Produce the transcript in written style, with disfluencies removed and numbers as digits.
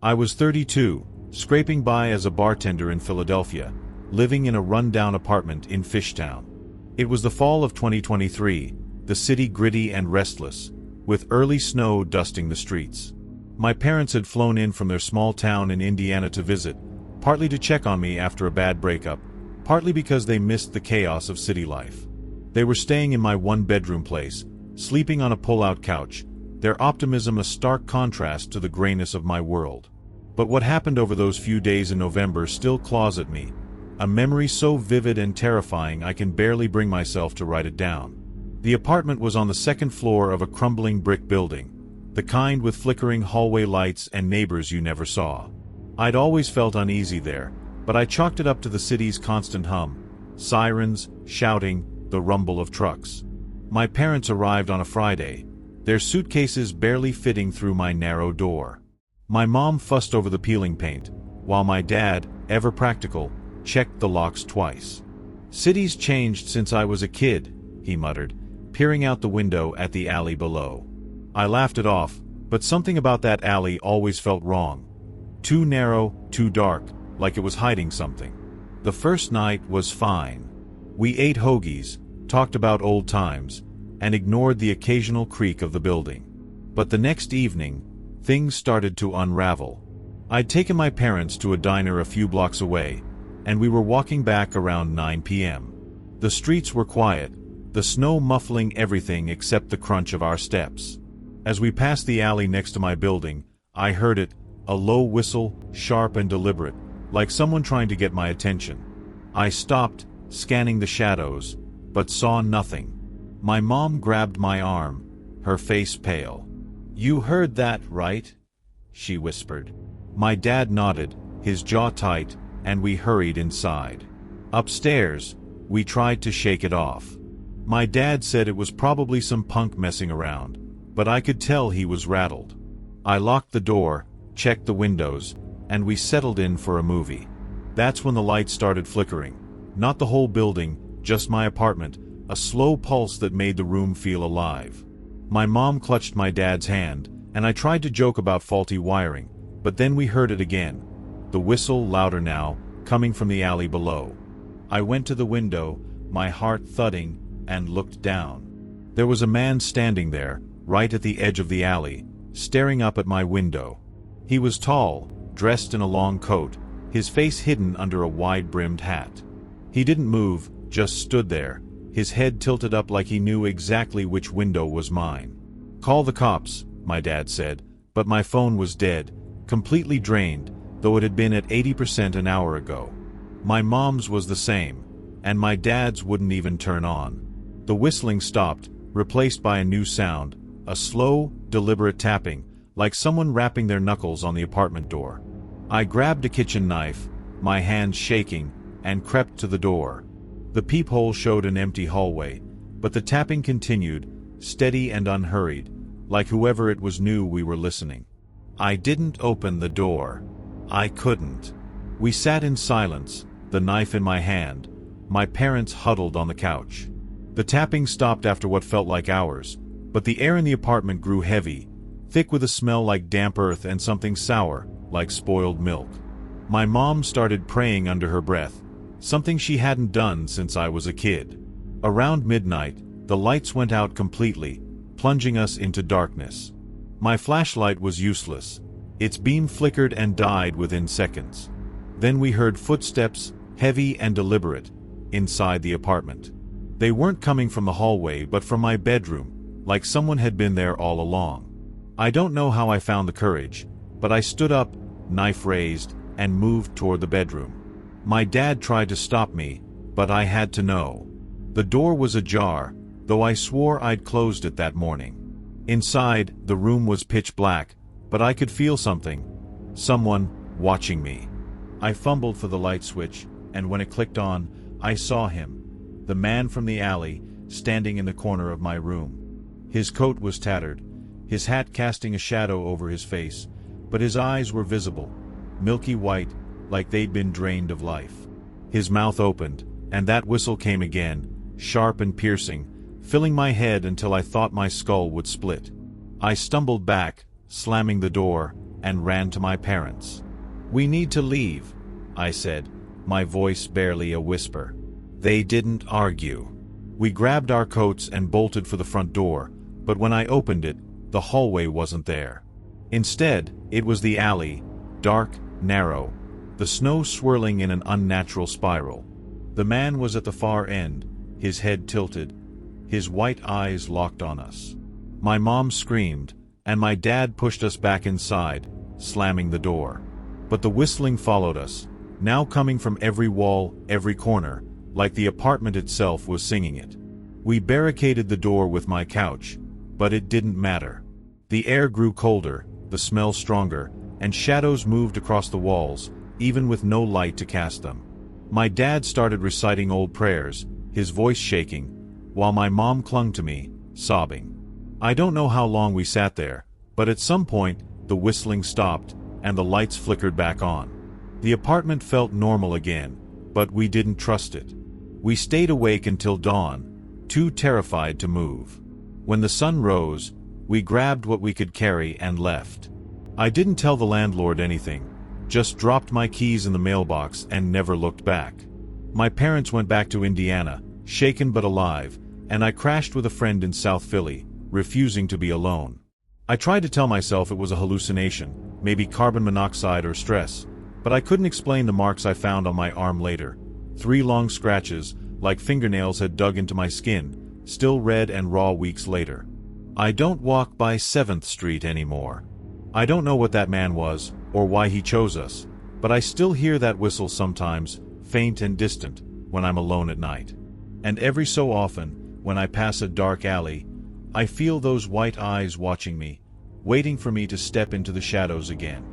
I was 32, scraping by as a bartender in Philadelphia, living in a run-down apartment in Fishtown. It was the fall of 2023, the city gritty and restless, with early snow dusting the streets. My parents had flown in from their small town in Indiana to visit, partly to check on me after a bad breakup, partly because they missed the chaos of city life. They were staying in my one-bedroom place, sleeping on a pull-out couch, their optimism a stark contrast to the grayness of my world. But what happened over those few days in November still claws at me, a memory so vivid and terrifying I can barely bring myself to write it down. The apartment was on the second floor of a crumbling brick building, the kind with flickering hallway lights and neighbors you never saw. I'd always felt uneasy there, but I chalked it up to the city's constant hum, sirens, shouting, the rumble of trucks. My parents arrived on a Friday, their suitcases barely fitting through my narrow door. My mom fussed over the peeling paint, while my dad, ever practical, checked the locks twice. "City's changed since I was a kid," he muttered, peering out the window at the alley below. I laughed it off, but something about that alley always felt wrong. Too narrow, too dark, like it was hiding something. The first night was fine. We ate hoagies, talked about old times, and ignored the occasional creak of the building. But the next evening, things started to unravel. I'd taken my parents to a diner a few blocks away, and we were walking back around 9 p.m. The streets were quiet, the snow muffling everything except the crunch of our steps. As we passed the alley next to my building, I heard it, a low whistle, sharp and deliberate, like someone trying to get my attention. I stopped, scanning the shadows, but saw nothing. My mom grabbed my arm, her face pale. "You heard that, right?" she whispered. My dad nodded, his jaw tight, and we hurried inside. Upstairs, we tried to shake it off. My dad said it was probably some punk messing around, but I could tell he was rattled. I locked the door, checked the windows, and we settled in for a movie. That's when the lights started flickering. Not the whole building, just my apartment, a slow pulse that made the room feel alive. My mom clutched my dad's hand, and I tried to joke about faulty wiring, but then we heard it again. The whistle, louder now, coming from the alley below. I went to the window, my heart thudding, and looked down. There was a man standing there, right at the edge of the alley, staring up at my window. He was tall, dressed in a long coat, his face hidden under a wide-brimmed hat. He didn't move, just stood there, his head tilted up like he knew exactly which window was mine. "Call the cops," my dad said, but my phone was dead, completely drained, though it had been at 80% an hour ago. My mom's was the same, and my dad's wouldn't even turn on. The whistling stopped, replaced by a new sound, a slow, deliberate tapping, like someone rapping their knuckles on the apartment door. I grabbed a kitchen knife, my hands shaking, and crept to the door. The peephole showed an empty hallway, but the tapping continued, steady and unhurried, like whoever it was knew we were listening. I didn't open the door. I couldn't. We sat in silence, the knife in my hand, my parents huddled on the couch. The tapping stopped after what felt like hours, but the air in the apartment grew heavy, thick with a smell like damp earth and something sour, like spoiled milk. My mom started praying under her breath, something she hadn't done since I was a kid. Around midnight, the lights went out completely, plunging us into darkness. My flashlight was useless. Its beam flickered and died within seconds. Then we heard footsteps, heavy and deliberate, inside the apartment. They weren't coming from the hallway but from my bedroom, like someone had been there all along. I don't know how I found the courage, but I stood up, knife raised, and moved toward the bedroom. My dad tried to stop me, but I had to know. The door was ajar, though I swore I'd closed it that morning. Inside, the room was pitch black, but I could feel something. Someone watching me. I fumbled for the light switch, and when it clicked on, I saw him. The man from the alley, standing in the corner of my room. His coat was tattered, his hat casting a shadow over his face, but his eyes were visible, milky white, like they'd been drained of life. His mouth opened, and that whistle came again, sharp and piercing, filling my head until I thought my skull would split. I stumbled back, slamming the door, and ran to my parents. "We need to leave," I said, my voice barely a whisper. They didn't argue. We grabbed our coats and bolted for the front door, but when I opened it, the hallway wasn't there. Instead, it was the alley, dark, narrow, the snow swirling in an unnatural spiral. The man was at the far end, his head tilted, his white eyes locked on us. My mom screamed, and my dad pushed us back inside, slamming the door. But the whistling followed us, now coming from every wall, every corner, like the apartment itself was singing it. We barricaded the door with my couch, but it didn't matter. The air grew colder, the smell stronger, and shadows moved across the walls, even with no light to cast them. My dad started reciting old prayers, his voice shaking, while my mom clung to me, sobbing. I don't know how long we sat there, but at some point, the whistling stopped, and the lights flickered back on. The apartment felt normal again, but we didn't trust it. We stayed awake until dawn, too terrified to move. When the sun rose, we grabbed what we could carry and left. I didn't tell the landlord anything, just dropped my keys in the mailbox and never looked back. My parents went back to Indiana, shaken but alive, and I crashed with a friend in South Philly, refusing to be alone. I tried to tell myself it was a hallucination, maybe carbon monoxide or stress, but I couldn't explain the marks I found on my arm later. 3 long scratches, like fingernails had dug into my skin, still red and raw weeks later. I don't walk by 7th Street anymore. I don't know what that man was, or why he chose us, but I still hear that whistle sometimes, faint and distant, when I'm alone at night. And every so often, when I pass a dark alley, I feel those white eyes watching me, waiting for me to step into the shadows again.